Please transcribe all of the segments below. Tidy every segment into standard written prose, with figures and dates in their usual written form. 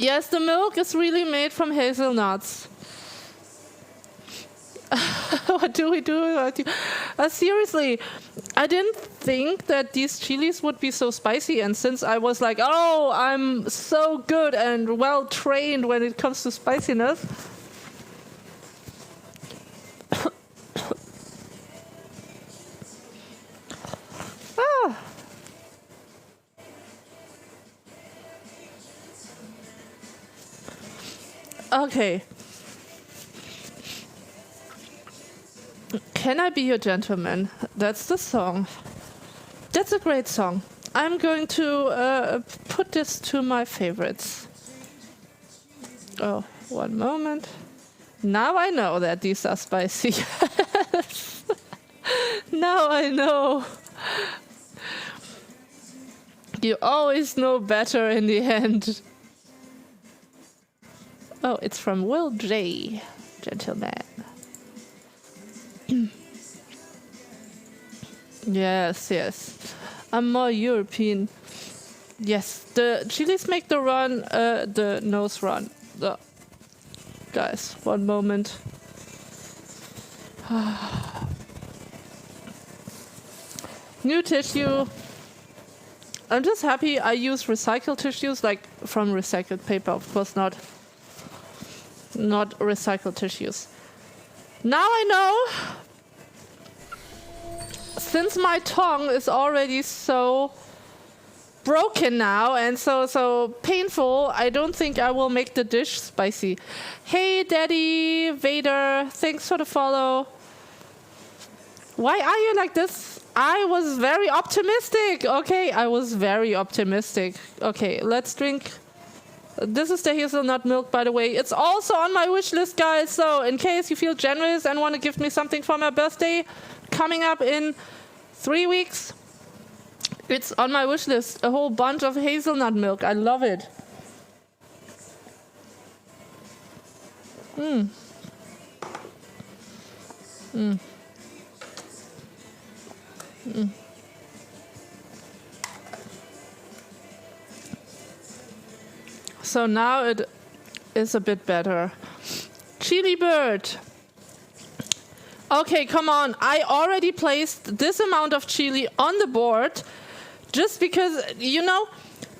Yes, the milk is really made from hazelnuts. What do we do? Seriously, I didn't think that these chilies would be so spicy. And since I was like, oh, I'm so good and well trained when it comes to spiciness. Okay. Can I Be Your Gentleman? That's the song. That's a great song. I'm going to put this to my favorites. Oh, one moment. Now I know that these are spicy. Now I know. You always know better in the end. Oh, it's from Will J. Gentleman. Yes, yes. I'm more European. Yes, the chilies make the run, the nose run. Guys, one moment. New tissue. I'm just happy I use recycled tissues, like from recycled paper, of course not recycled tissues. Now I know. Since my tongue is already so broken now and so painful, I don't think I will make the dish spicy. Hey, Daddy Vader, thanks for the follow. Why are you like this? I was very optimistic. Okay, I was very optimistic. Okay, let's drink. This is the hazelnut milk, by the way. It's also on my wish list, guys. So in case you feel generous and want to give me something for my birthday, coming up in 3 weeks, it's on my wish list. A whole bunch of hazelnut milk. I love it. So now it is a bit better. Chili bird. Okay, come on. I already placed this amount of chili on the board just because, you know,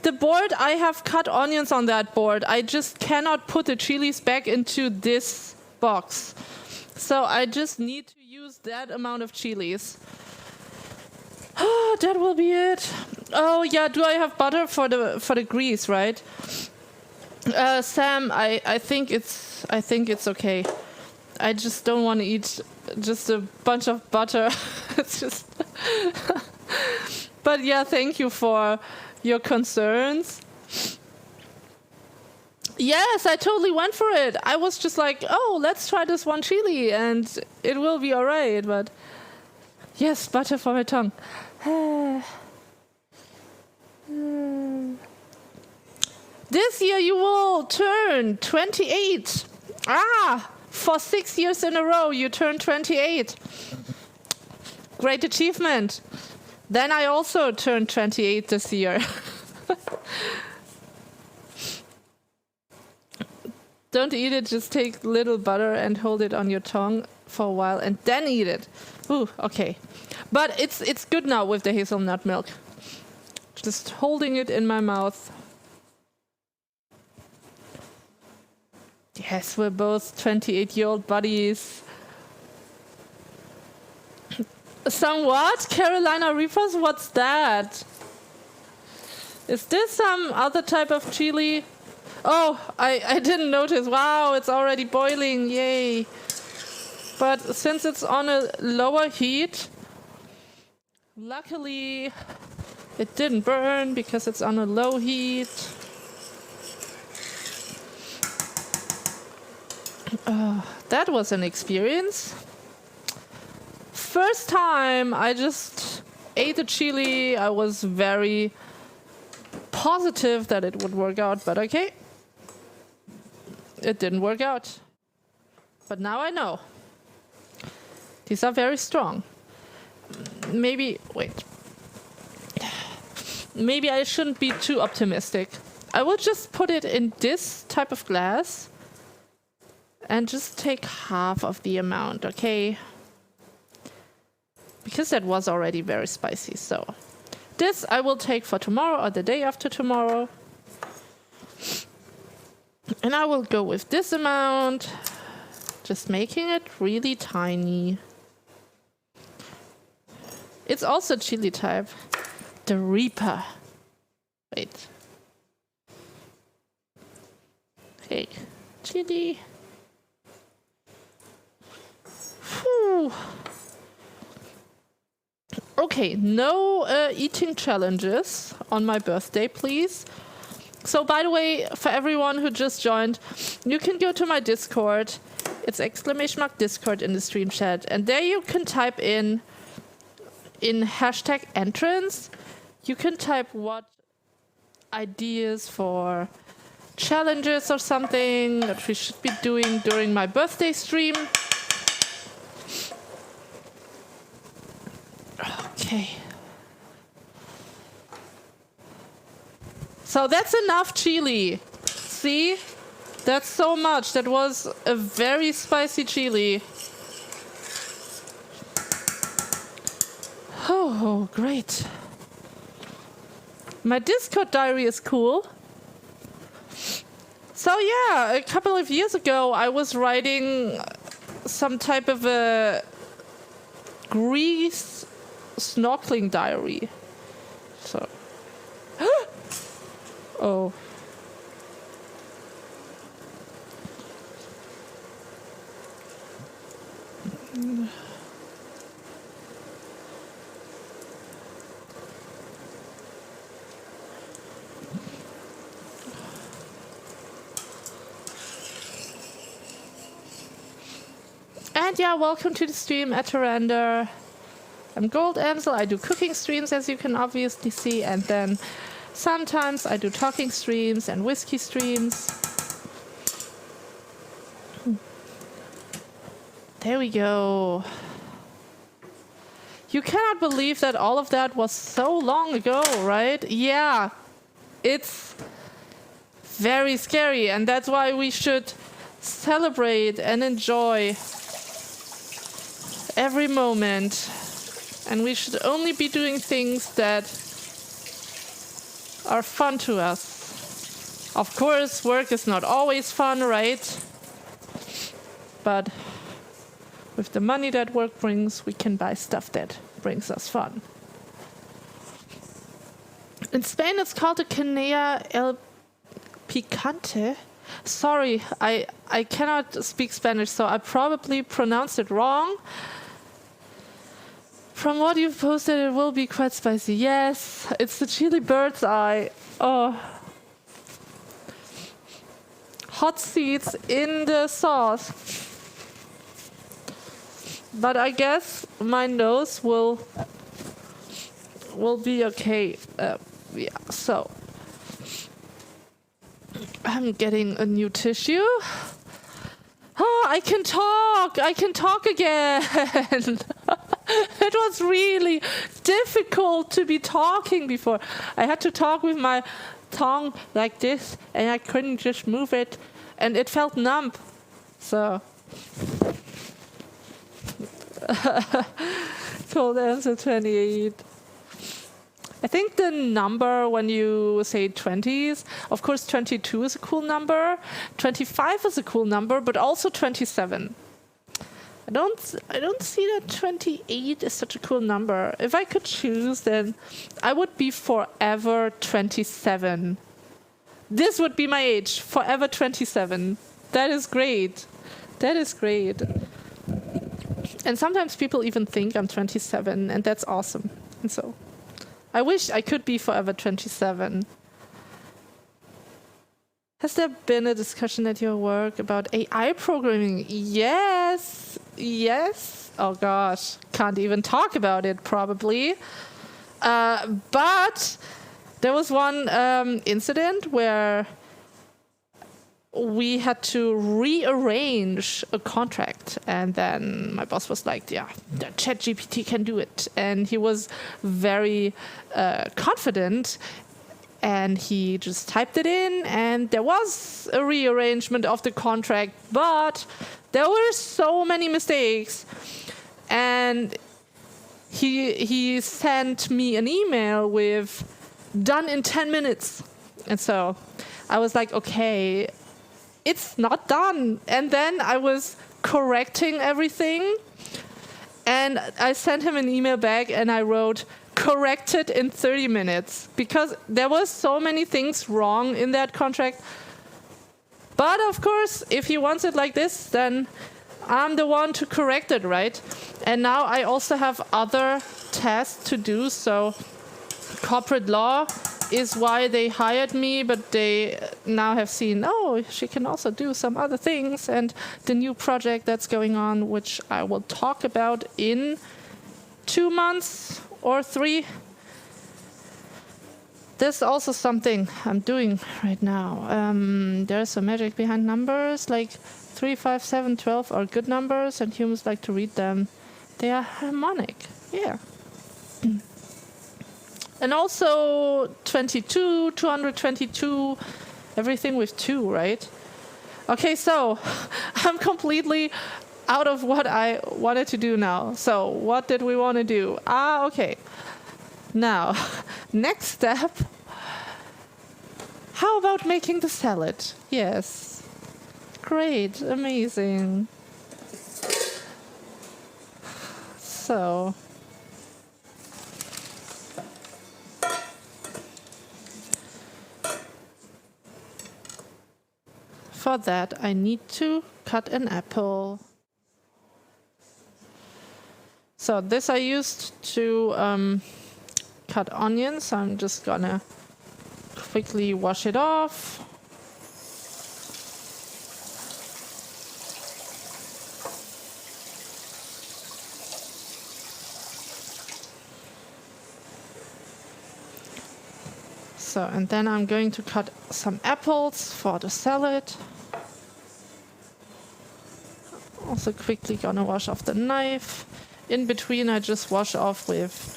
the board, I have cut onions on that board. I just cannot put the chilies back into this box. So I just need to use that amount of chilies. That will be it. Oh yeah, do I have butter for the grease, right? Sam, I think it's okay. I just don't want to eat just a bunch of butter. It's just But yeah, thank you for your concerns. Yes, I totally went for it. I was just like, oh, let's try this one chili and it will be alright, but yes, butter for my tongue. This year you will turn 28. For 6 years in a row you turn 28. Great achievement. Then I also turned 28 this year. Don't eat it, just take little butter and hold it on your tongue for a while and then eat it. Ooh, okay. But it's good now with the hazelnut milk. Just holding it in my mouth. Yes, we're both 28-year-old buddies. Some what? Carolina Reapers? What's that? Is this some other type of chili? Oh, I didn't notice. Wow, it's already boiling. Yay. But since it's on a lower heat, luckily it didn't burn because it's on a low heat. That was an experience. First time I just ate the chili, I was very positive that it would work out, but okay. It didn't work out. But now I know. These are very strong. Maybe I shouldn't be too optimistic. I will just put it in this type of glass and just take half of the amount, okay? Because that was already very spicy, so. This I will take for tomorrow or the day after tomorrow. And I will go with this amount, just making it really tiny. It's also chili type, the Reaper. Wait. Okay, chili. Whew. Okay, no eating challenges on my birthday, please. So, by the way, for everyone who just joined, you can go to my Discord. It's !Discord in the stream chat. And there you can type in hashtag entrance, you can type what ideas for challenges or something that we should be doing during my birthday stream. Okay. So that's enough chili. See? That's so much. That was a very spicy chili. Oh, great. My Discord diary is cool. So yeah, a couple of years ago, I was writing some type of a Greece snorkeling diary. So, oh. And yeah, welcome to the stream, Atarander. I'm Gold Amsel. I do cooking streams, as you can obviously see, and then sometimes I do talking streams and whiskey streams. There we go. You cannot believe that all of that was so long ago, right? Yeah, it's very scary, and that's why we should celebrate and enjoy every moment. And we should only be doing things that are fun to us. Of course, work is not always fun, right? But with the money that work brings, we can buy stuff that brings us fun. In Spain, it's called a Canea el Picante. Sorry, I cannot speak Spanish, so I probably pronounced it wrong. From what you've posted, it will be quite spicy. Yes, it's the chili bird's eye. Oh. Hot seeds in the sauce. But I guess my nose will be okay. Yeah, so I'm getting a new tissue. Oh, I can talk! I can talk again! It was really difficult to be talking before. I had to talk with my tongue like this, and I couldn't just move it, and it felt numb. So, Cold answer 28. I think the number when you say 20s, of course 22 is a cool number, 25 is a cool number, but also 27. I don't see that 28 is such a cool number. If I could choose, then I would be forever 27. This would be my age, forever 27. That is great. That is great. And sometimes people even think I'm 27, and that's awesome. And so I wish I could be forever 27. Has there been a discussion at your work about AI programming? Yes. Yes. Oh gosh, can't even talk about it probably. But there was one incident where we had to rearrange a contract, and then my boss was like, yeah, the ChatGPT can do it. And he was very confident And he just typed it in, and there was a rearrangement of the contract, but there were so many mistakes. And he sent me an email with done in 10 minutes. And so I was like, okay, it's not done. And then I was correcting everything. And I sent him an email back and I wrote, corrected in 30 minutes. Because there was so many things wrong in that contract. But of course, if he wants it like this, then I'm the one to correct it, right? And now I also have other tasks to do. So corporate law is why they hired me, but they now have seen, oh, she can also do some other things. And the new project that's going on, which I will talk about in 2 months or 3. There's also something I'm doing right now. There's some magic behind numbers, like 3, 5, 7, 12 are good numbers, and humans like to read them. They are harmonic, yeah. And also 22, 222, everything with 2, right? Okay, so I'm completely out of what I wanted to do now. So what did we want to do? Okay. Now, next step. How about making the salad? Yes. Great, amazing. So, for that, I need to cut an apple. So this I used to cut onions. I'm just gonna quickly wash it off. So, and then I'm going to cut some apples for the salad. Also quickly gonna wash off the knife. In between, I just wash off with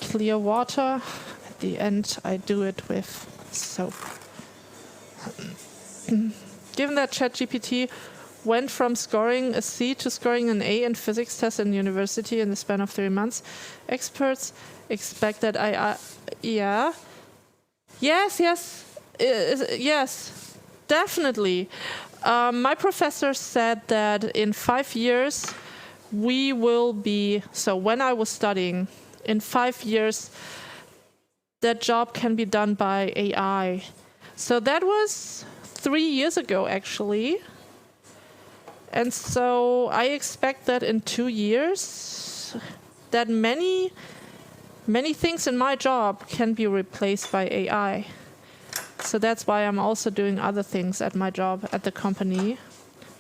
clear water. At the end, I do it with soap. Given that ChatGPT went from scoring a C to scoring an A in physics tests in university in the span of 3 months, experts expect that yeah. Yes, definitely. My professor said that in 5 years, we will be, so when I was studying, in 5 years, that job can be done by AI. So that was 3 years ago, actually. And so I expect that in 2 years, that many things in my job can be replaced by AI. So that's why I'm also doing other things at my job, at the company.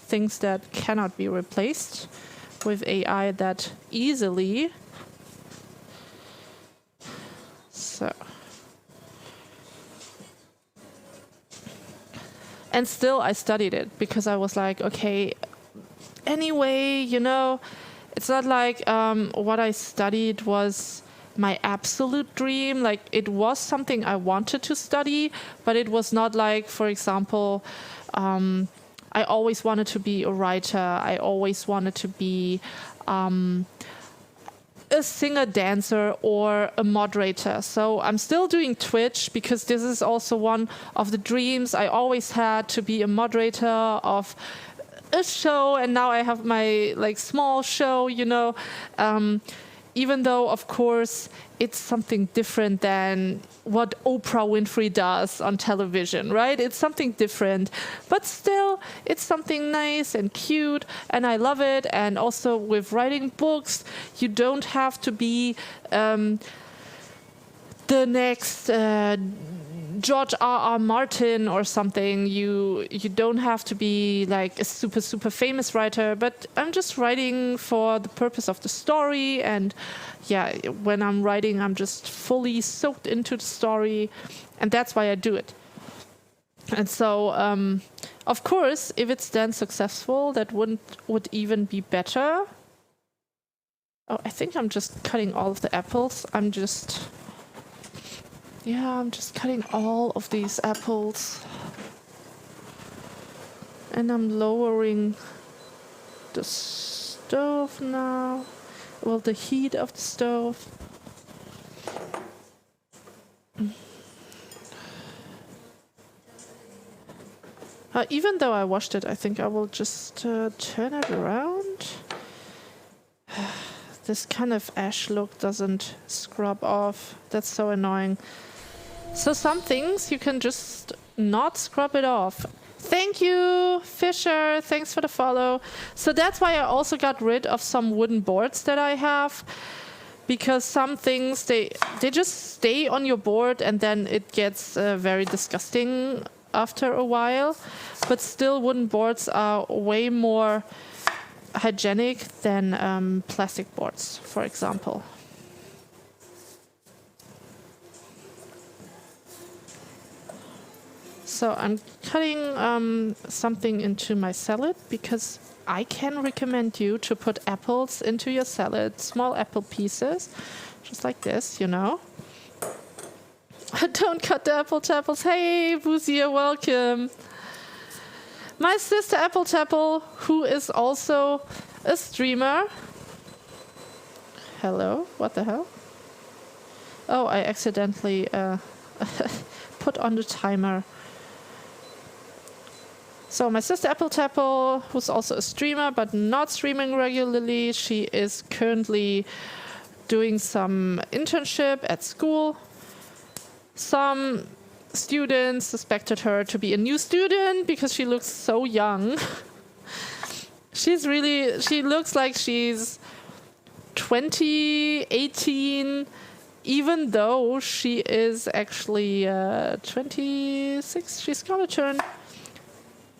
Things that cannot be replaced with AI that easily. So. And still I studied it because I was like, okay, anyway, it's not like what I studied was my absolute dream. Like, it was something I wanted to study, but it was not like, for example, I always wanted to be a writer. I always wanted to be a singer, dancer, or a moderator. So I'm still doing Twitch because this is also one of the dreams I always had, to be a moderator of a show. And now I have my small show, even though, of course, it's something different than what Oprah Winfrey does on television, right? It's something different, but still, it's something nice and cute, and I love it. And also with writing books, you don't have to be the next George R.R. Martin or something. You don't have to be like a super famous writer, but I'm just writing for the purpose of the story. And yeah, when I'm writing, I'm just fully soaked into the story, and that's why I do it. And so, of course, if it's then successful, that would even be better. Oh, I think I'm just cutting all of the apples. I'm just Yeah, I'm just cutting all of these apples. And I'm lowering the stove now. Well, the heat of the stove. Even though I washed it, I think I will just turn it around. This kind of ash look doesn't scrub off. That's so annoying. So some things you can just not scrub it off. Thank you, Fisher. Thanks for the follow. So that's why I also got rid of some wooden boards that I have. Because some things, they just stay on your board and then it gets very disgusting after a while. But still, wooden boards are way more hygienic than plastic boards, for example. So I'm cutting something into my salad because I can recommend you to put apples into your salad, small apple pieces, just like this, you know. Don't cut the apple tapples. Hey, Boozy, welcome. My sister Apple Tapple, who is also a streamer. Hello, what the hell? Oh, I accidentally put on the timer. So my sister Apple Tapple, who's also a streamer, but not streaming regularly, she is currently doing some internship at school. Some students suspected her to be a new student because she looks so young. She looks like she's 20, 18, even though she is actually 26. She's gonna turn...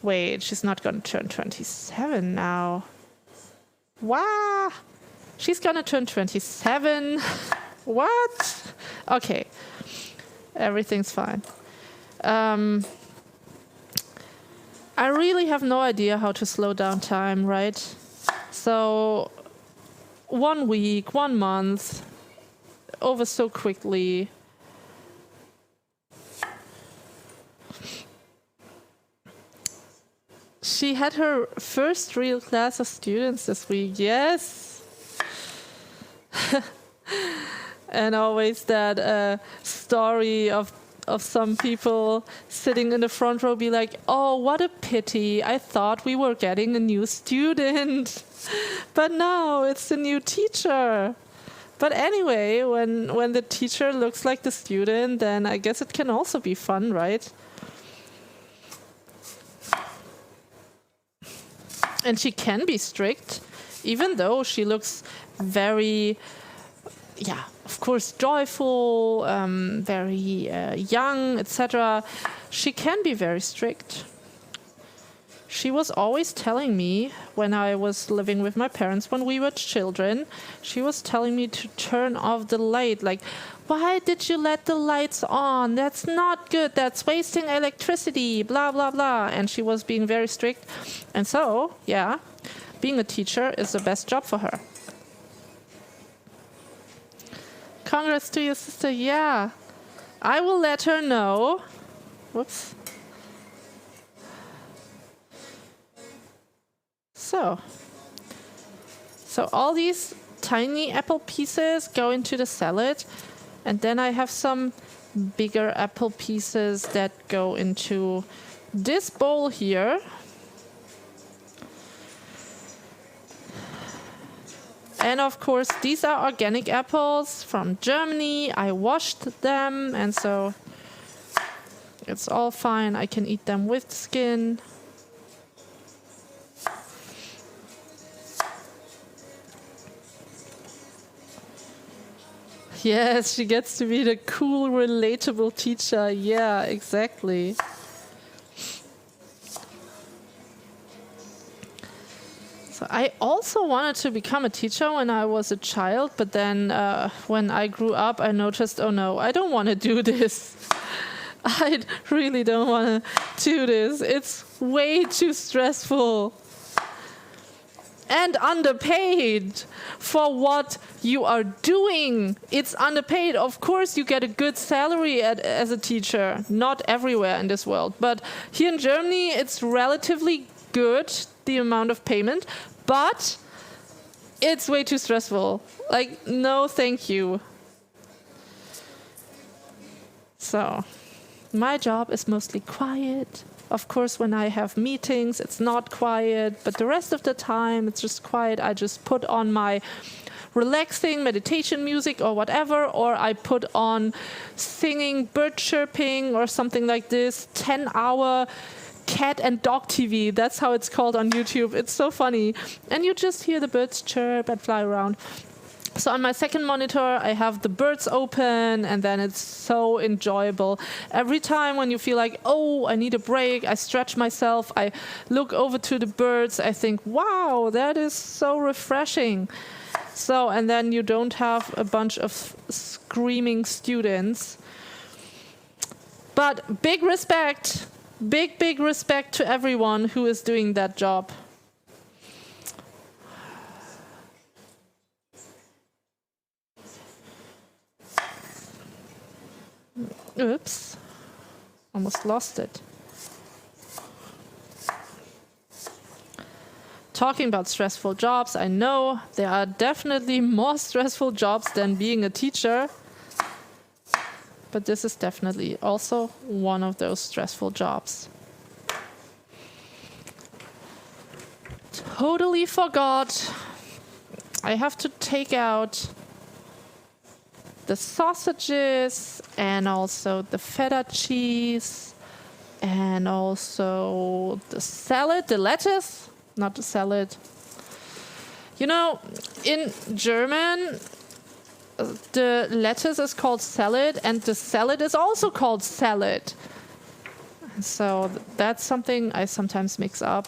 Wait, she's not gonna turn 27 now. Wow! She's gonna turn 27. What? Okay. Everything's fine. I really have no idea how to slow down time, right? So 1 week, 1 month, over so quickly. She had her first real class of students this week, yes. And always that story of some people sitting in the front row be like, oh, what a pity. I thought we were getting a new student. But no, it's a new teacher. But anyway, when the teacher looks like the student, then I guess it can also be fun, right? And she can be strict, even though she looks very, yeah, of course, joyful, very young, etc. She can be very strict. She was always telling me, when I was living with my parents when we were children, she was telling me to turn off the light. Like, why did you let the lights on? That's not good. That's wasting electricity, blah, blah, blah. And she was being very strict. And so, yeah, being a teacher is the best job for her. Congrats to your sister. Yeah, I will let her know. Whoops. So all these tiny apple pieces go into the salad, and then I have some bigger apple pieces that go into this bowl here. And of course, these are organic apples from Germany. I washed them, and so it's all fine. I can eat them with skin. Yes, she gets to be the cool, relatable teacher. Yeah, exactly. So I also wanted to become a teacher when I was a child, but then when I grew up, I noticed, oh no, I don't want to do this. I really don't want to do this. It's way too stressful. and underpaid for what you are doing. It's underpaid. Of course, you get a good salary as a teacher. Not everywhere in this world. But here in Germany, it's relatively good, the amount of payment. But it's way too stressful. Like, no, thank you. So, my job is mostly quiet. Of course, when I have meetings, it's not quiet, but the rest of the time, it's just quiet. I just put on my relaxing meditation music or whatever, or I put on singing, bird chirping, or something like this, 10-hour cat and dog TV. That's how it's called on YouTube. It's so funny. And you just hear the birds chirp and fly around. So on my second monitor, I have the birds open, and then it's so enjoyable. Every time when you feel like, oh, I need a break, I stretch myself, I look over to the birds, I think, wow, that is so refreshing. So, and then you don't have a bunch of screaming students. But big respect, big respect to everyone who is doing that job. Oops, almost lost it. Talking about stressful jobs, I know there are definitely more stressful jobs than being a teacher, but this is definitely also one of those stressful jobs. Totally forgot. I have to take out the sausages and also the feta cheese and also the salad, the lettuce, not the salad. You know, in German, the lettuce is called salad and the salad is also called salad. So that's something I sometimes mix up.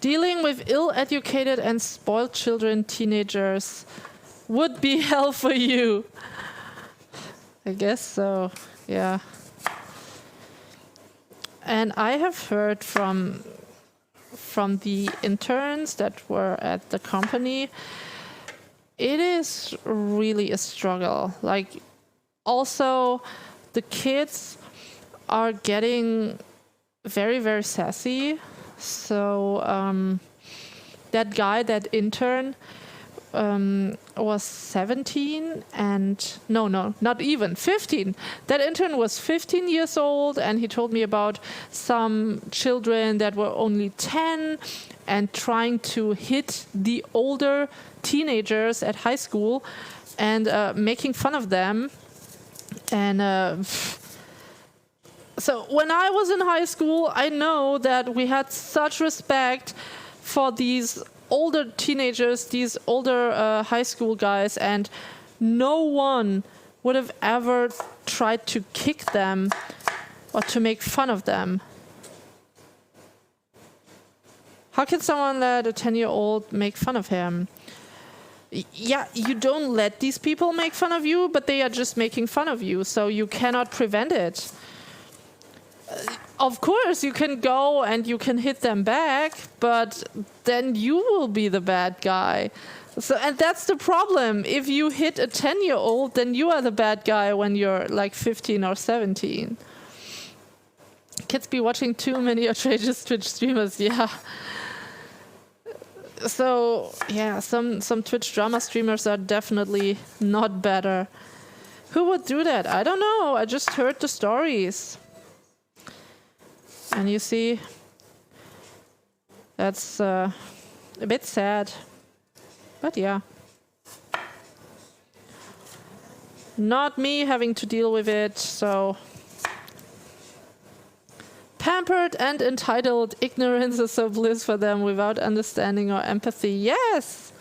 Dealing with ill-educated and spoiled children, teenagers, would be hell for you. I guess so, yeah. And I have heard from the interns that were at the company, it is really a struggle. Like, also, the kids are getting very, very sassy. So that guy, that intern, was 17 and no, not even 15. That intern was 15 years old, and he told me about some children that were only 10 and trying to hit the older teenagers at high school and making fun of them. And so when I was in high school, I know that we had such respect for these older teenagers, these older high school guys, and no one would have ever tried to kick them or to make fun of them. How can someone let a 10-year-old make fun of him? Yeah, you don't let these people make fun of you, but they are just making fun of you, so you cannot prevent it. Of course, you can go and you can hit them back, but then you will be the bad guy. So, and that's the problem. If you hit a 10-year-old, then you are the bad guy when you're like 15 or 17. Kids be watching too many outrageous Twitch streamers, yeah. So, yeah, some Twitch drama streamers are definitely not better. Who would do that? I don't know. I just heard the stories. And you see, that's a bit sad. But yeah. Not me having to deal with it, so. Pampered and entitled, ignorance is so bliss for them without understanding or empathy. Yes!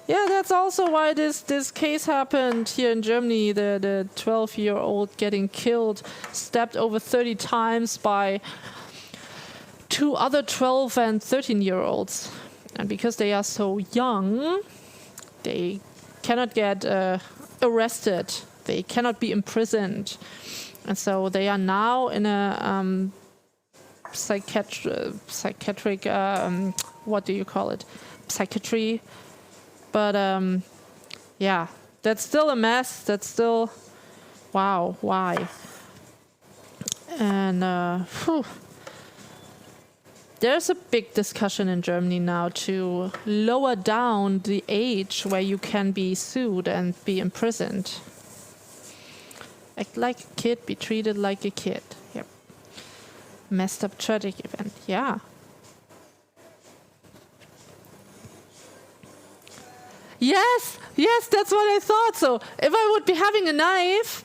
Yeah, that's also why this case happened here in Germany. The 12-year-old getting killed, stabbed over 30 times by two other 12 and 13-year-olds. And because they are so young, they cannot get arrested. They cannot be imprisoned. And so they are now in a psychiatric, what do you call it? Psychiatry. But yeah, that's still a mess. That's still, wow, why? And there's a big discussion in Germany now to lower down the age where you can be sued and be imprisoned. Act like a kid, be treated like a kid. Yep. Messed up tragic event. Yeah. Yes, that's what I thought. So if I would be having a knife,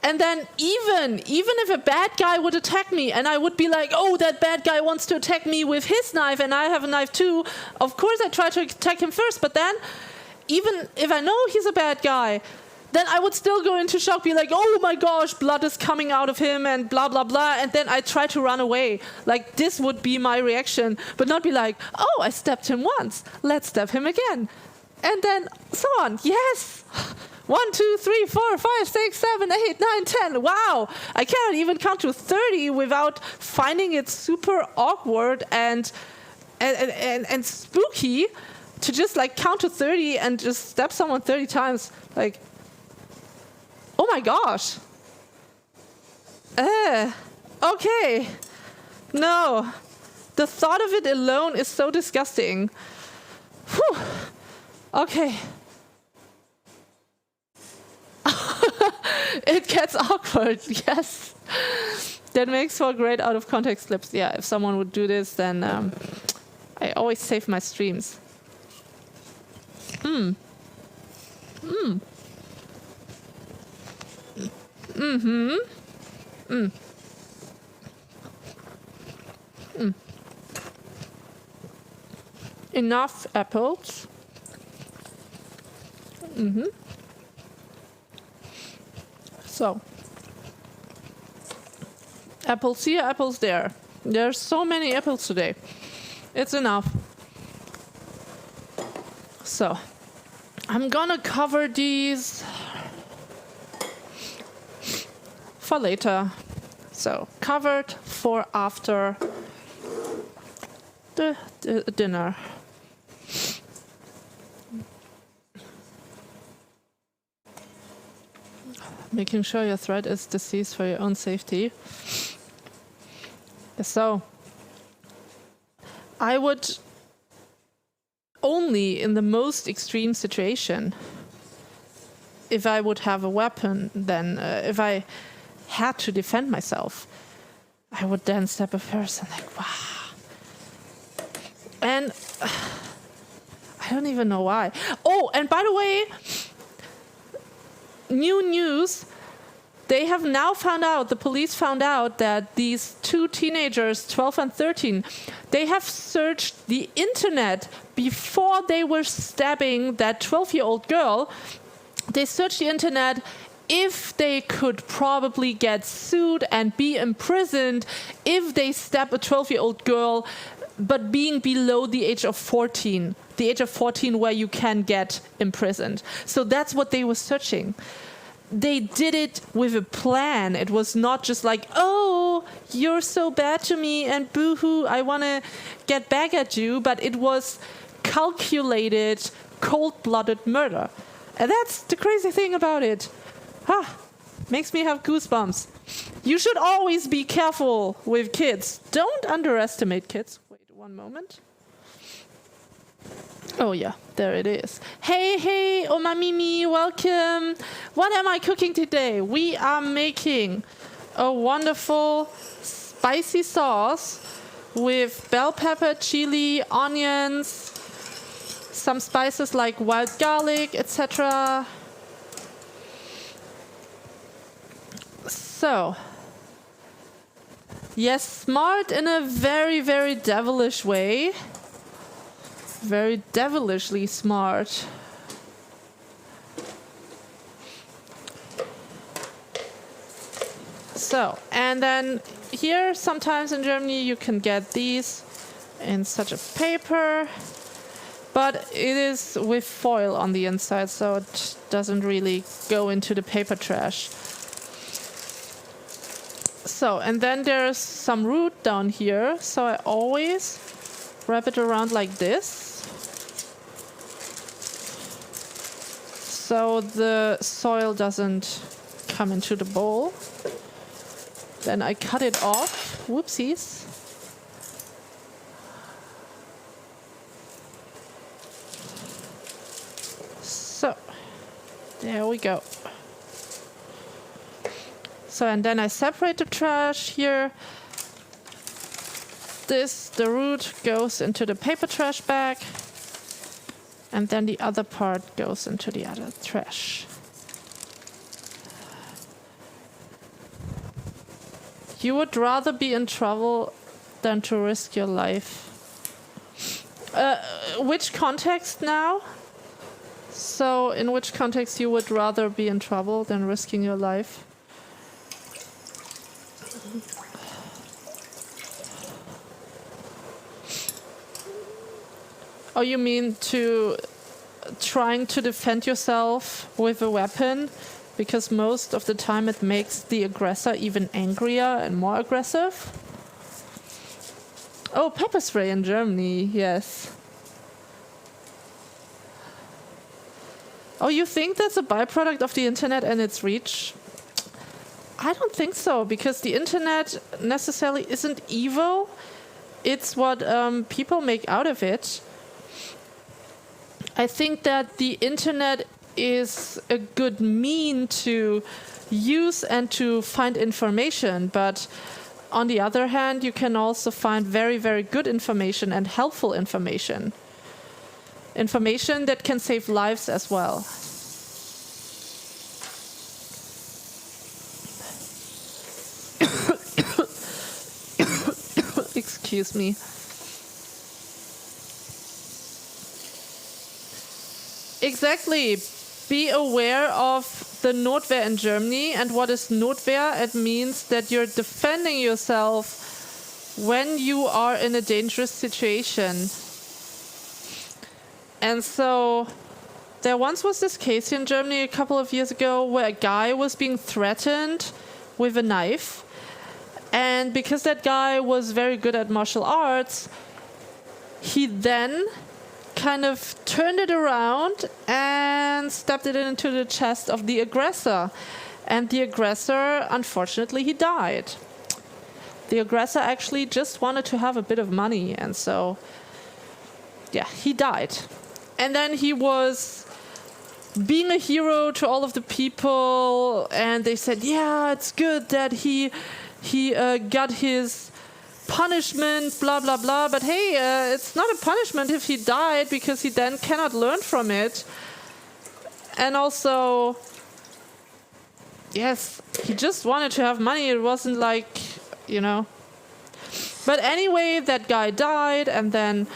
and then even if a bad guy would attack me, and I would be like, oh, that bad guy wants to attack me with his knife, and I have a knife too, of course I try to attack him first. But then, even if I know he's a bad guy, then I would still go into shock, be like, oh my gosh, blood is coming out of him and blah, blah, blah. And then I try to run away. Like, this would be my reaction, but not be like, oh, I stabbed him once. Let's stab him again. And then so on. Yes. 1, 2, 3, 4, 5, 6, 7, 8, 9, 10. Wow. I cannot even count to 30 without finding it super awkward and spooky to just like count to 30 and just stab someone 30 times. Like, oh my gosh. Okay. No. The thought of it alone is so disgusting. Whew. Okay. It gets awkward, yes. That makes for great out of context clips. Yeah, if someone would do this, then I always save my streams. Enough apples. So, apples here, apples there. There's so many apples today. It's enough. So, I'm gonna cover these for later. So, covered for after the dinner. Making sure your thread is deceased for your own safety. So, I would only in the most extreme situation, if I would have a weapon, then if I had to defend myself, I would then stab a person like, wow. And I don't even know why. Oh, and by the way, new news, they have now found out, the police found out that these two teenagers, 12 and 13, they have searched the internet before they were stabbing that 12-year-old girl. They searched the internet if they could probably get sued and be imprisoned if they stab a 12-year-old girl, but being below the age of 14. The age of 14 where you can get imprisoned. So that's what they were searching. They did it with a plan. It was not just like, oh, you're so bad to me and boo-hoo, I want to get back at you. But it was calculated, cold-blooded murder. And that's the crazy thing about it. Makes me have goosebumps. You should always be careful with kids. Don't underestimate kids. Wait 1 moment. Oh yeah, there it is. Hey, Oma Mimi, welcome. What am I cooking today? We are making a wonderful spicy sauce with bell pepper, chili, onions, some spices like wild garlic, etc. So, yes, smart in a very, very devilish way. Very devilishly smart. So, and then here sometimes in Germany you can get these in such a paper, but it is with foil on the inside, so it doesn't really go into the paper trash. So, and then there's some root down here, so I always wrap it around like this. So the soil doesn't come into the bowl. Then I cut it off. Whoopsies. So, there we go. So, and then I separate the trash here. The root goes into the paper trash bag. And then the other part goes into the other trash. You would rather be in trouble than to risk your life. Which context now? So, in which context you would rather be in trouble than risking your life? Oh, you mean trying to defend yourself with a weapon? Because most of the time it makes the aggressor even angrier and more aggressive? Oh, pepper spray in Germany, yes. Oh, you think that's a byproduct of the internet and its reach? I don't think so, because the internet necessarily isn't evil. It's what people make out of it. I think that the internet is a good mean to use and to find information, but on the other hand, you can also find very, very good information and helpful information. Information that can save lives as well. Excuse me. Exactly. Be aware of the Notwehr in Germany. And what is Notwehr? It means that you're defending yourself when you are in a dangerous situation. And so there once was this case in Germany a couple of years ago where a guy was being threatened with a knife. And because that guy was very good at martial arts, he then kind of turned it around and stabbed it into the chest of the aggressor. And the aggressor, unfortunately, he died. The aggressor actually just wanted to have a bit of money, and so, yeah, he died. And then he was being a hero to all of the people, and they said, yeah, it's good that he got his punishment, blah, blah, blah. But hey, it's not a punishment if he died, because he then cannot learn from it. And also, yes, he just wanted to have money. It wasn't like, you know. But anyway, that guy died, and then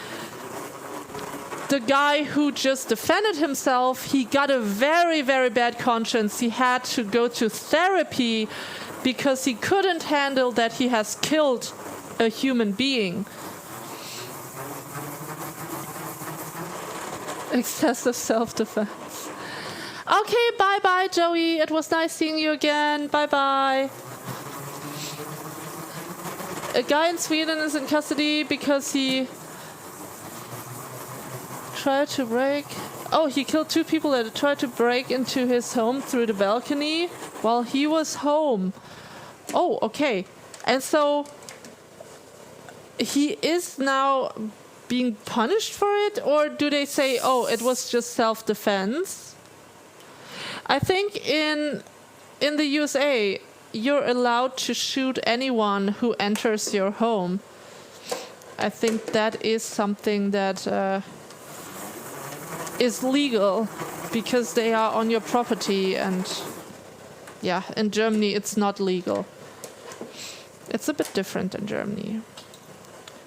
the guy who just defended himself, he got a very, very bad conscience. He had to go to therapy because he couldn't handle that he has killed a human being. Excessive self-defense. Okay, bye-bye, Joey. It was nice seeing you again. Bye-bye. A guy in Sweden is in custody because he tried to break... Oh, he killed 2 people that tried to break into his home through the balcony while he was home. Oh, okay. And so he is now being punished for it, or do they say, oh, it was just self-defense? I think in the USA, you're allowed to shoot anyone who enters your home. I think that is something that is legal because they are on your property, and yeah, in Germany it's not legal. It's a bit different in Germany.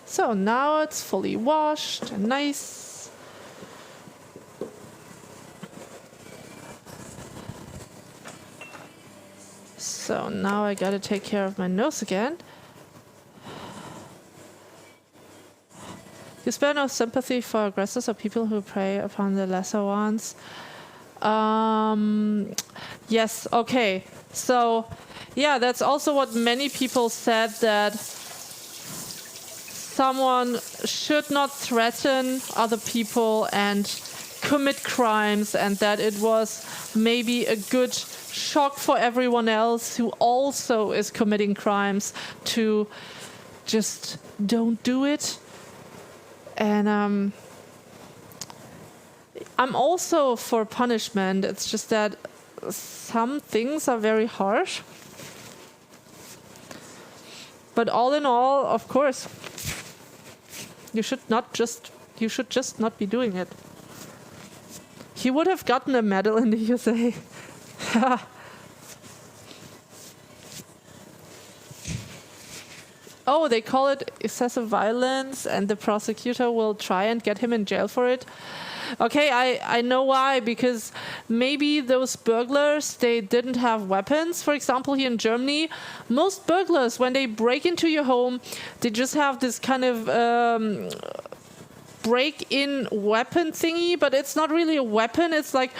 So now it's fully washed and nice. So now I gotta take care of my nose again. You spare no sympathy for aggressors or people who prey upon the lesser ones. Yes, okay. So, yeah, that's also what many people said, that someone should not threaten other people and commit crimes, and that it was maybe a good shock for everyone else who also is committing crimes to just don't do it. And I'm also for punishment. It's just that some things are very harsh. But all in all, of course, you should just not be doing it. He would have gotten a medal in the USA. Oh, they call it excessive violence, and the prosecutor will try and get him in jail for it. Okay, I know why, because maybe those burglars, they didn't have weapons. For example, here in Germany, most burglars, when they break into your home, they just have this kind of break-in weapon thingy, but it's not really a weapon. It's like,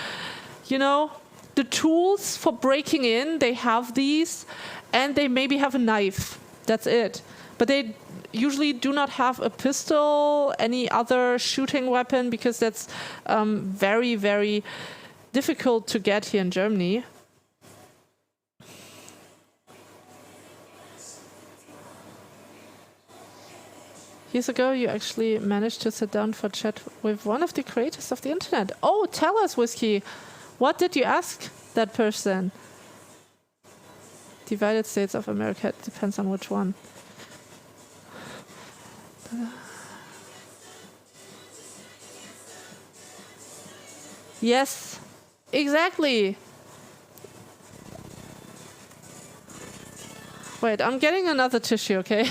you know, the tools for breaking in, they have these, and they maybe have a knife. That's it. But they usually do not have a pistol, any other shooting weapon, because that's very, very difficult to get here in Germany. Years ago, you actually managed to sit down for chat with one of the creators of the internet. Oh, tell us, Whiskey. What did you ask that person? Divided States of America, it depends on which one. Yes, exactly. Wait, I'm getting another tissue, okay?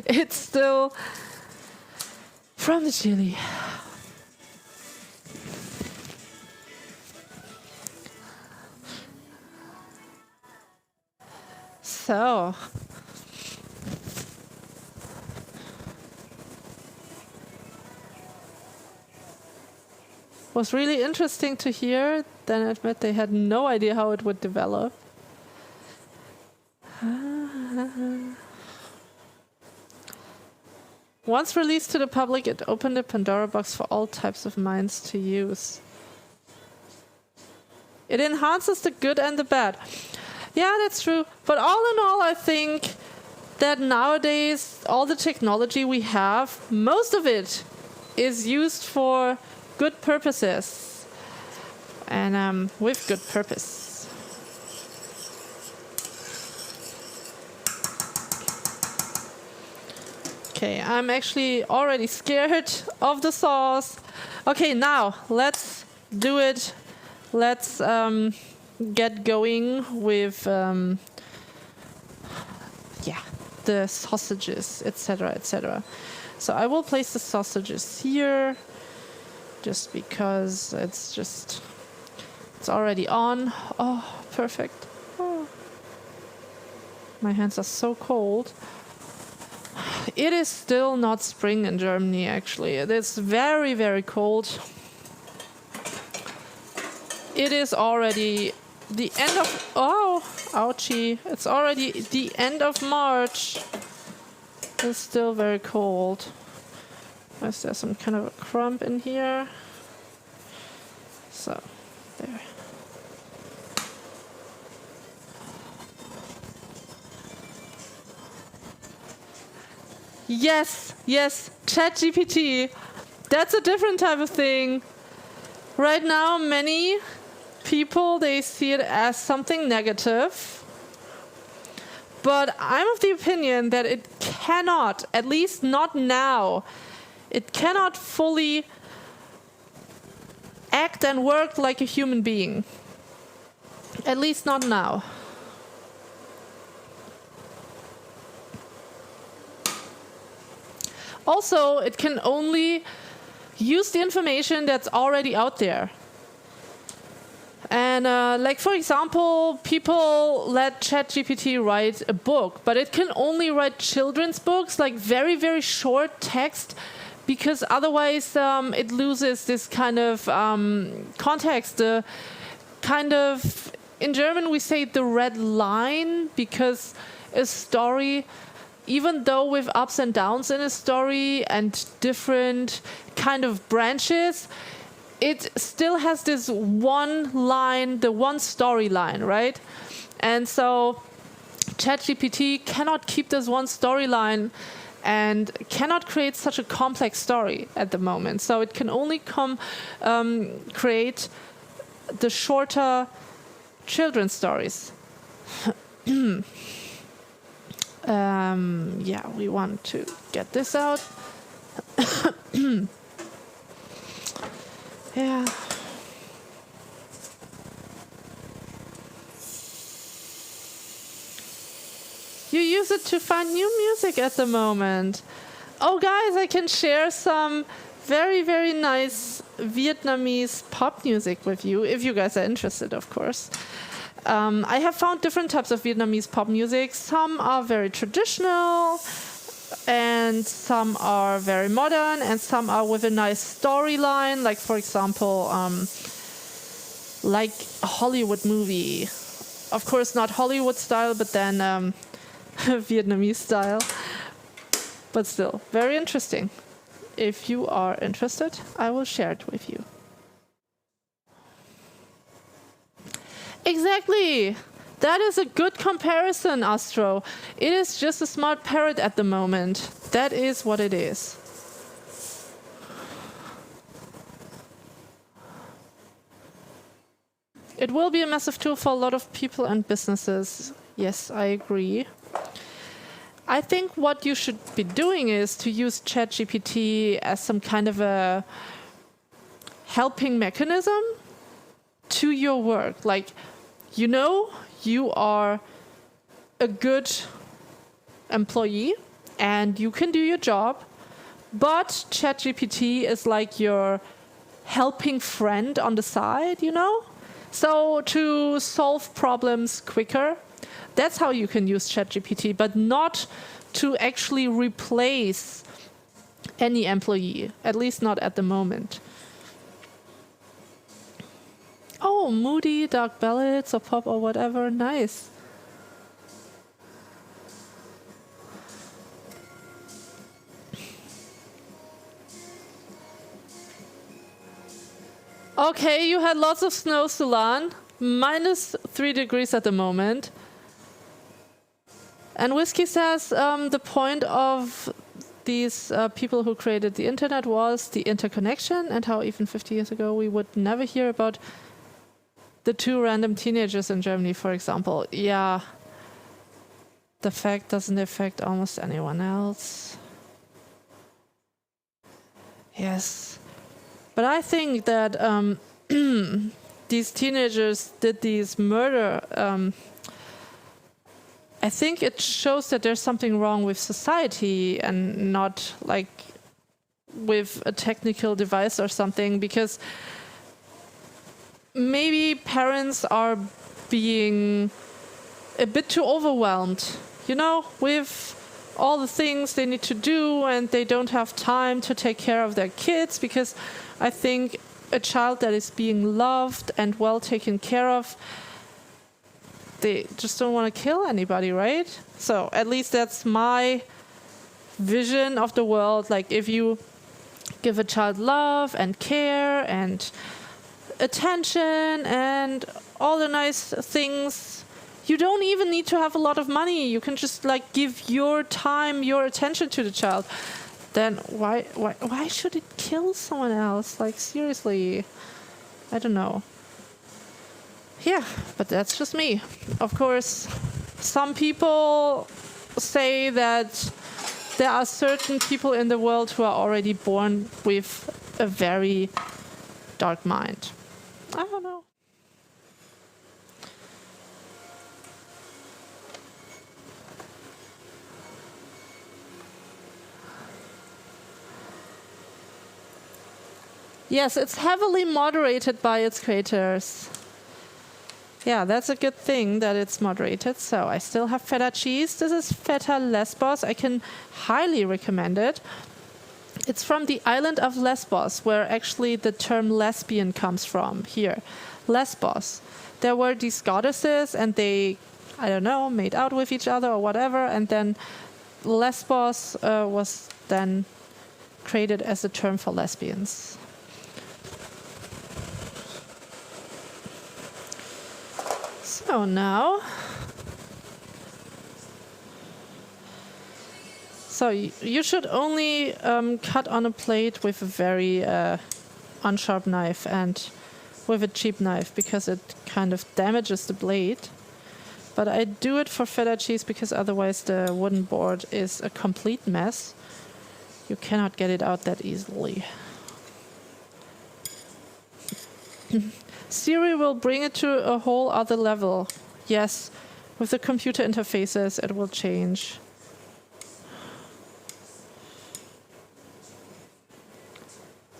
It's still from the chili. So, was really interesting to hear. Then I admit they had no idea how it would develop. Once released to the public, it opened a Pandora box for all types of minds to use. It enhances the good and the bad. Yeah, that's true. But all in all, I think that nowadays, all the technology we have, most of it is used for good purposes. And with good purpose. Okay, I'm actually already scared of the sauce. Okay, now let's do it. Let's get going with the sausages, etc., etc. So I will place the sausages here, just because it's already on. Oh, perfect. Oh. My hands are so cold. It is still not spring in Germany, actually. It is very, very cold. It is already the end of... Oh, ouchie. It's already the end of March. It's still very cold. Is there some kind of a crumb in here? So, there. Yes, ChatGPT. That's a different type of thing. Right now, many people, they see it as something negative. But I'm of the opinion that it cannot, at least not now, it cannot fully act and work like a human being. At least not now. Also, it can only use the information that's already out there. And like, for example, people let ChatGPT write a book, but it can only write children's books, like very, very short text, because otherwise it loses this kind of context, the kind of in German we say the red line, because a story, even though with ups and downs in a story and different kind of branches, it still has this one line, the one storyline, right? And so ChatGPT cannot keep this one storyline and cannot create such a complex story at the moment. So it can only create the shorter children's stories. Yeah, we want to get this out. Yeah. You use it to find new music at the moment. Oh, guys, I can share some very, very nice Vietnamese pop music with you, if you guys are interested, of course. I have found different types of Vietnamese pop music. Some are very traditional, and some are very modern, and some are with a nice storyline, like, for example, like a Hollywood movie. Of course, not Hollywood style, but then Vietnamese style. But still, very interesting. If you are interested, I will share it with you. Exactly. That is a good comparison, Astro. It is just a smart parrot at the moment. That is what it is. It will be a massive tool for a lot of people and businesses. Yes, I agree. I think what you should be doing is to use ChatGPT as some kind of a helping mechanism to your work. Like, you know, you are a good employee and you can do your job, but ChatGPT is like your helping friend on the side, you know? So to solve problems quicker, that's how you can use ChatGPT, but not to actually replace any employee, at least not at the moment. Oh, moody, dark ballads or pop or whatever, nice. Okay, you had lots of snow, Sulan. -3 degrees at the moment. And Whiskey says the point of these people who created the internet was the interconnection, and how even 50 years ago we would never hear about the 2 random teenagers in Germany, for example. Yeah, the fact doesn't affect almost anyone else. Yes. But I think that these teenagers did these murder. I think it shows that there's something wrong with society and not like with a technical device or something, because maybe parents are being a bit too overwhelmed, you know, with all the things they need to do, and they don't have time to take care of their kids, because I think a child that is being loved and well taken care of, they just don't want to kill anybody, right? So at least that's my vision of the world. Like, if you give a child love and care and attention and all the nice things, you don't even need to have a lot of money. You can just like give your time, your attention to the child. Then why should it kill someone else? Like, seriously, I don't know. Yeah, but that's just me. Of course, some people say that there are certain people in the world who are already born with a very dark mind. I don't know. Yes, it's heavily moderated by its creators. Yeah, that's a good thing that it's moderated. So I still have feta cheese. This is feta Lesbos. I can highly recommend it. It's from the island of Lesbos, where actually the term lesbian comes from. Here, Lesbos. there were these goddesses, and they, I don't know, made out with each other or whatever, and then Lesbos was then created as a term for lesbians. So now, you should only cut on a plate with a very unsharp knife and with a cheap knife, because it kind of damages the blade. But I do it for feta cheese because otherwise the wooden board is a complete mess. You cannot get it out that easily. Siri will bring it to a whole other level. Yes, with the computer interfaces it will change.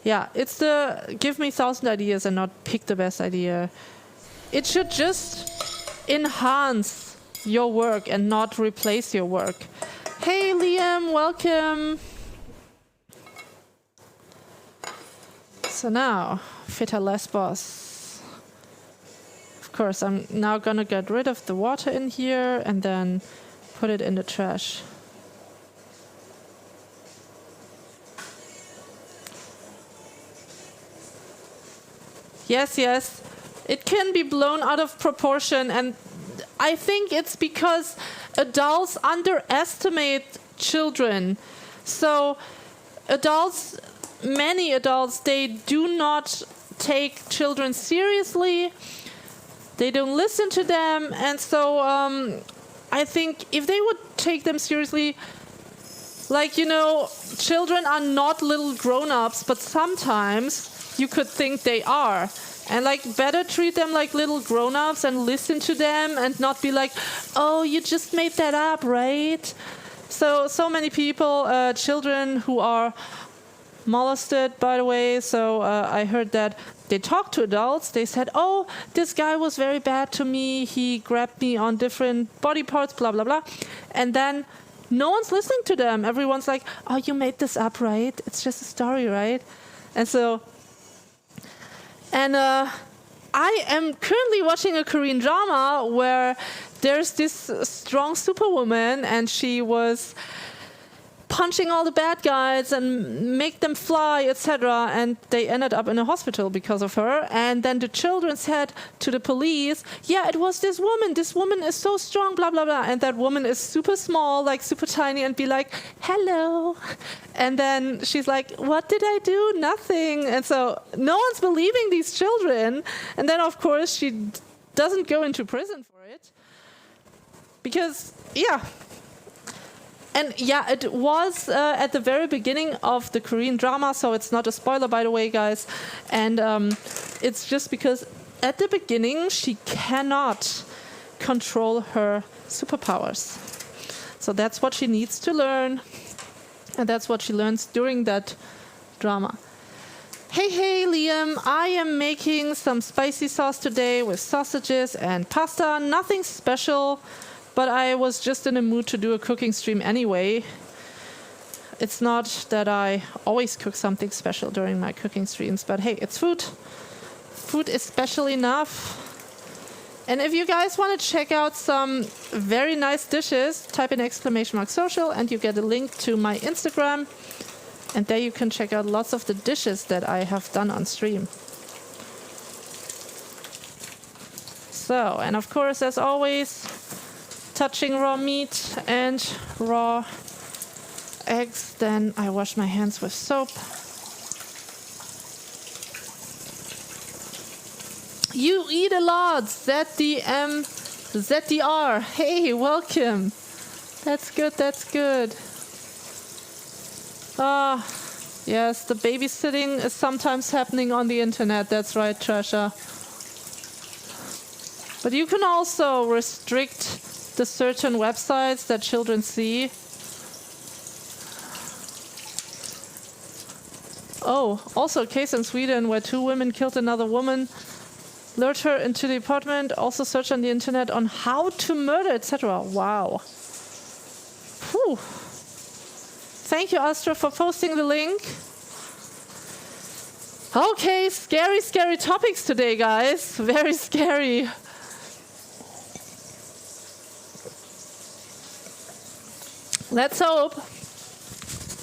Yeah, it's the give me 1,000 ideas and not pick the best idea. It should just enhance your work and not replace your work. Hey Liam, welcome. So now, feta Lesbos. Of course, I'm now gonna get rid of the water in here and then put it in the trash. Yes, it can be blown out of proportion, and I think it's because adults underestimate children. So many adults, they do not take children seriously. They don't listen to them, and so I think if they would take them seriously, like, children are not little grown-ups, but sometimes you could think they are. And better treat them like little grown-ups and listen to them and not be like, oh, you just made that up, right? So many people, children who are molested, by the way. So I heard that they talked to adults. They said, oh, this guy was very bad to me. He grabbed me on different body parts, blah, blah, blah. And then no one's listening to them. Everyone's like, oh, you made this up, right? It's just a story, right? And I am currently watching a Korean drama where there's this strong superwoman, and she was punching all the bad guys and make them fly, etc. And they ended up in a hospital because of her. And then the children said to the police, yeah, it was this woman. This woman is so strong, blah, blah, blah. And that woman is super small, super tiny, and be like, hello. And then she's like, what did I do? Nothing. And so no one's believing these children. And then, of course, she doesn't go into prison for it. Because, yeah. And yeah, it was at the very beginning of the Korean drama, so it's not a spoiler, by the way, guys. And it's just because at the beginning she cannot control her superpowers. So that's what she needs to learn. And that's what she learns during that drama. Hey, Liam, I am making some spicy sauce today with sausages and pasta. Nothing special. But I was just in a mood to do a cooking stream anyway. It's not that I always cook something special during my cooking streams, but hey, it's food. Food is special enough. And if you guys want to check out some very nice dishes, type in !social and you get a link to my Instagram. And there you can check out lots of the dishes that I have done on stream. So, and of course, as always, touching raw meat and raw eggs, then I wash my hands with soap. You eat a lot, ZDR. Hey, welcome. That's good, that's good. Yes, the babysitting is sometimes happening on the internet. That's right, Trisha. But you can also restrict the certain websites that children see. Oh, also a case in Sweden where 2 women killed another woman, lured her into the apartment, also search on the internet on how to murder, etc. Wow. Whew. Thank you, Astra, for posting the link. Okay, scary topics today, guys. Very scary. Let's hope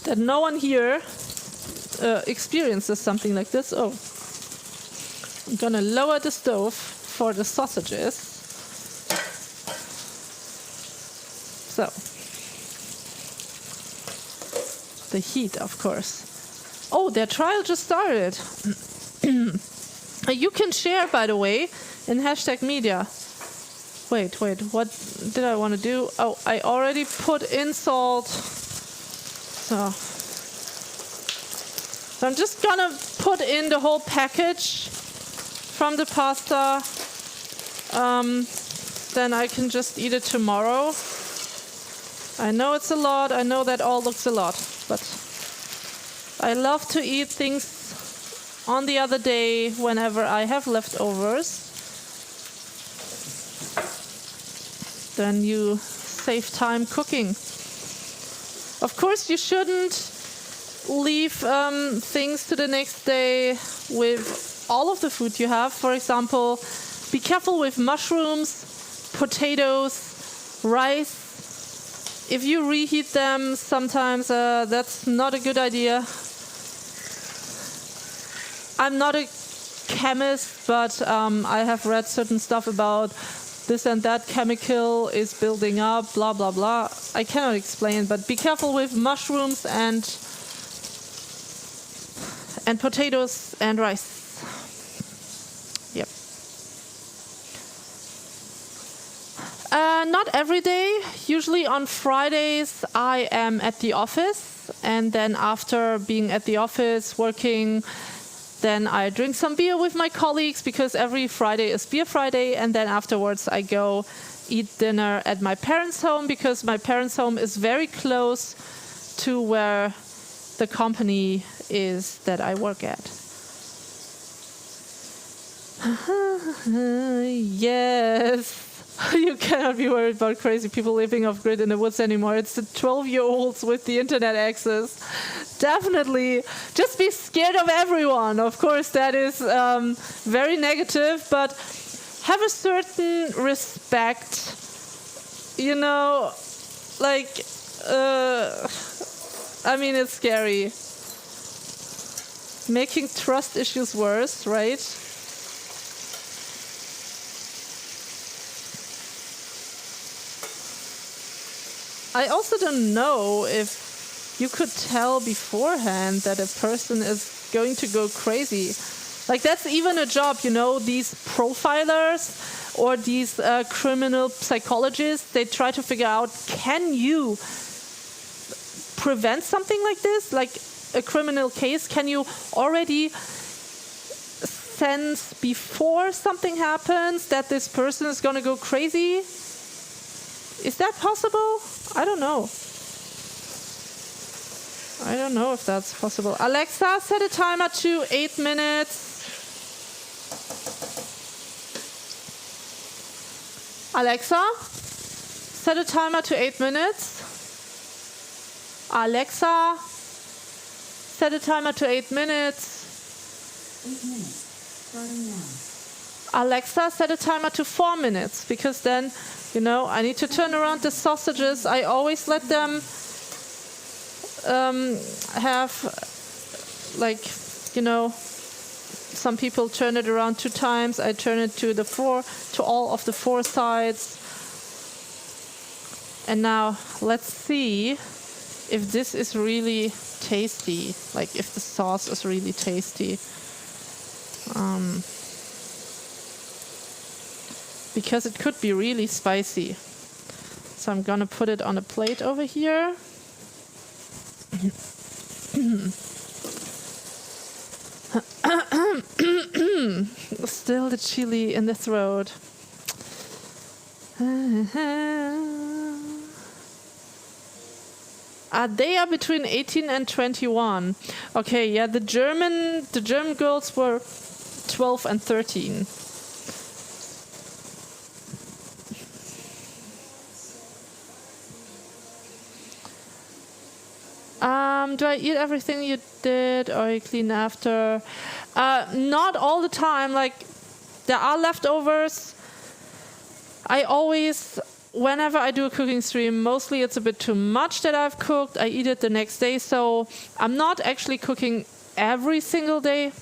that no one here experiences something like this. Oh, I'm gonna lower the stove for the sausages. So, the heat, of course. Oh, their trial just started. You can share, by the way, in #media. Wait, what did I want to do? Oh, I already put in salt. So I'm just gonna put in the whole package from the pasta. Then I can just eat it tomorrow. I know it's a lot. I know that all looks a lot. But I love to eat things on the other day whenever I have leftovers. Then you save time cooking. Of course, you shouldn't leave things to the next day with all of the food you have. For example, be careful with mushrooms, potatoes, rice. If you reheat them, sometimes that's not a good idea. I'm not a chemist, but I have read certain stuff about this and that chemical is building up, blah, blah, blah. I cannot explain, but be careful with mushrooms and potatoes and rice. Yep. Not every day. Usually on Fridays I am at the office, and then after being at the office working, then I drink some beer with my colleagues because every Friday is Beer Friday, and then afterwards I go eat dinner at my parents' home because my parents' home is very close to where the company is that I work at. Yes. You cannot be worried about crazy people living off grid in the woods anymore. It's the 12-year-olds with the internet access. Definitely. Just be scared of everyone. Of course, that is very negative, but have a certain respect. You know, like, I mean, it's scary. Making trust issues worse, right? I also don't know if you could tell beforehand that a person is going to go crazy. Like, that's even a job, you know, these profilers or these criminal psychologists, they try to figure out, can you prevent something like this? Like a criminal case, can you already sense before something happens that this person is going to go crazy? Is that possible? I don't know. I don't know if that's possible. Alexa, set a timer to 8 minutes. Alexa, set a timer to 8 minutes. Alexa, set a timer to 8 minutes. 8 minutes. Starting now. Alexa, set a timer to 4 minutes, because then, you know, I need to turn around the sausages. I always let them have, like, you know, some people turn it around 2 times. I turn it to all of the 4 sides. And now let's see if this is really tasty, like if the sauce is really tasty. Because it could be really spicy. So I'm gonna put it on a plate over here. Still the chili in the throat. They are between 18 and 21. Okay, yeah, the German girls were 12 and 13. Do I eat everything you did, or you clean after? Not all the time. Like, there are leftovers. I always whenever I do a cooking stream, mostly it's a bit too much that I've cooked. I eat it the next day, so I'm not actually cooking every single day.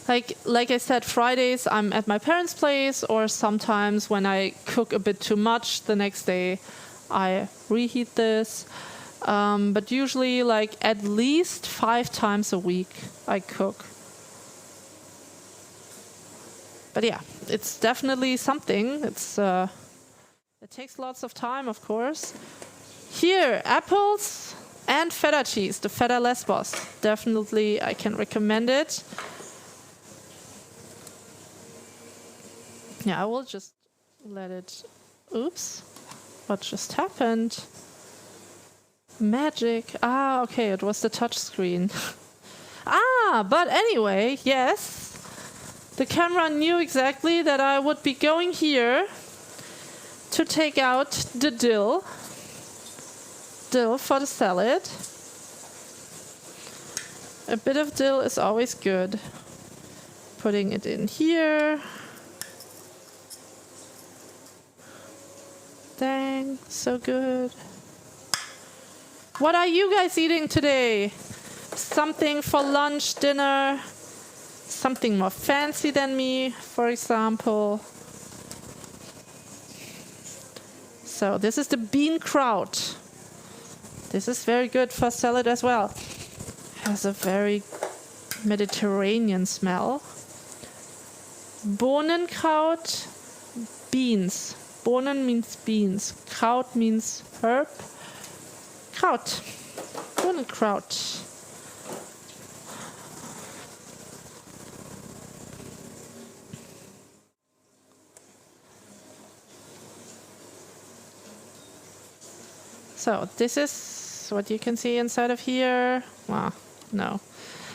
Like I said, Fridays I'm at my parents' place, or sometimes when I cook a bit too much, the next day I reheat this. But usually like at least 5 times a week I cook. But yeah, it's definitely something. It takes lots of time, of course. Here, apples and feta cheese, the feta Lesbos. Definitely, I can recommend it. Yeah, I will just let it... Oops. What just happened? Magic. Ah, okay, it was the touch screen. But anyway, yes. The camera knew exactly that I would be going here to take out the dill. Dill for the salad. A bit of dill is always good. Putting it in here. Dang, so good. What are you guys eating today? Something for lunch, dinner? Something more fancy than me, for example. So this is the bean kraut. This is very good for salad as well. Has a very Mediterranean smell. Bohnenkraut, beans. Bohnen means beans. Kraut means herb. Kraut. Bohnenkraut. So this is what you can see inside of here. Well, no.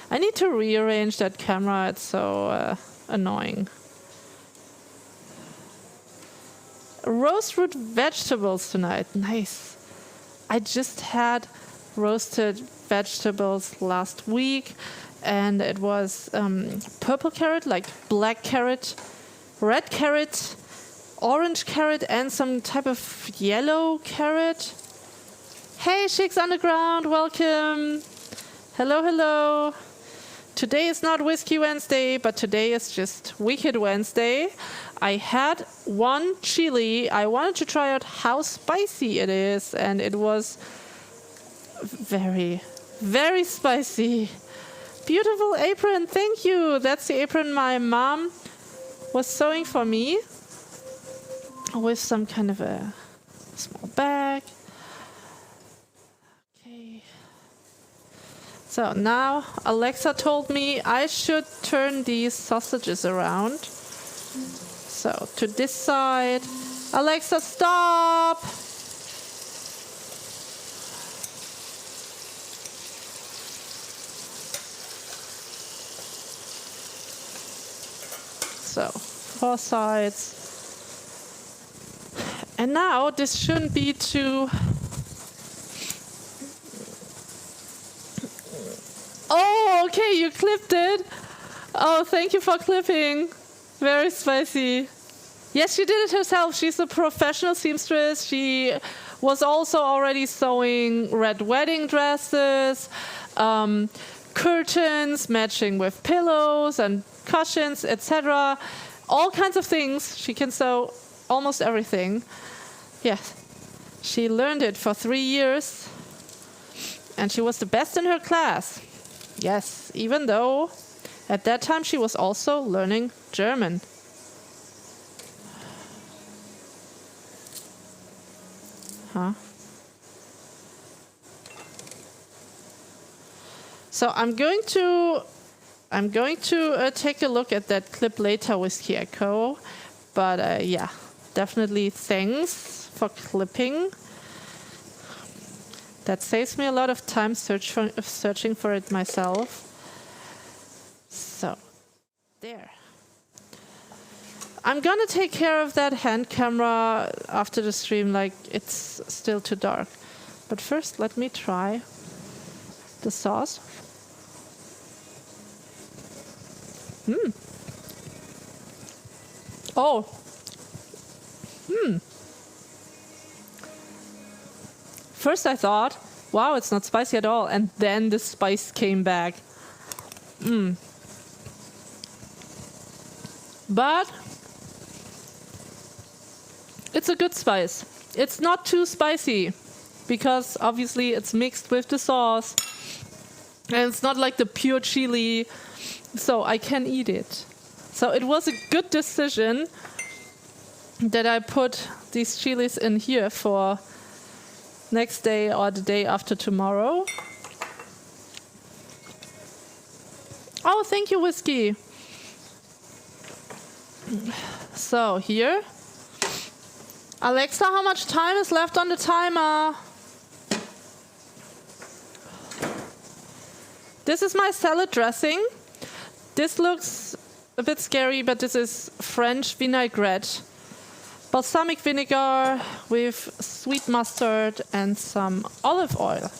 I need to rearrange that camera. It's so annoying. Roast root vegetables tonight. Nice. I just had roasted vegetables last week, and it was purple carrot, like black carrot, red carrot, orange carrot, and some type of yellow carrot. Hey, Chicks Underground, welcome. Hello, hello. Today is not Whiskey Wednesday, but today is just Wicked Wednesday. I had one chili. I wanted to try out how spicy it is, and it was very, very spicy. Beautiful apron, thank you. That's the apron my mom was sewing for me with some kind of a small bag. So now Alexa told me I should turn these sausages around. So to this side. Alexa, stop! So 4 sides. And now this shouldn't be too... Oh, okay, you clipped it. Oh, thank you for clipping. Very spicy. Yes, she did it herself. She's a professional seamstress. She was also already sewing red wedding dresses, curtains matching with pillows and cushions, etc. All kinds of things. She can sew almost everything. Yes, she learned it for 3 years, and she was the best in her class. Yes, even though at that time she was also learning German. Huh? So I'm going to take a look at that clip later, Whiskey Echo. But yeah, definitely thanks for clipping. That saves me a lot of time searching for it myself. So, there. I'm gonna take care of that hand camera after the stream, like it's still too dark. But first, let me try the sauce. Oh. First I thought, wow, it's not spicy at all. And then the spice came back. But it's a good spice. It's not too spicy because obviously it's mixed with the sauce. And it's not like the pure chili, so I can eat it. So it was a good decision that I put these chilies in here for next day or the day after tomorrow. Oh, thank you, Whiskey. So here. Alexa, how much time is left on the timer? This is my salad dressing. This looks a bit scary, but this is French vinaigrette. Balsamic vinegar with sweet mustard and some olive oil.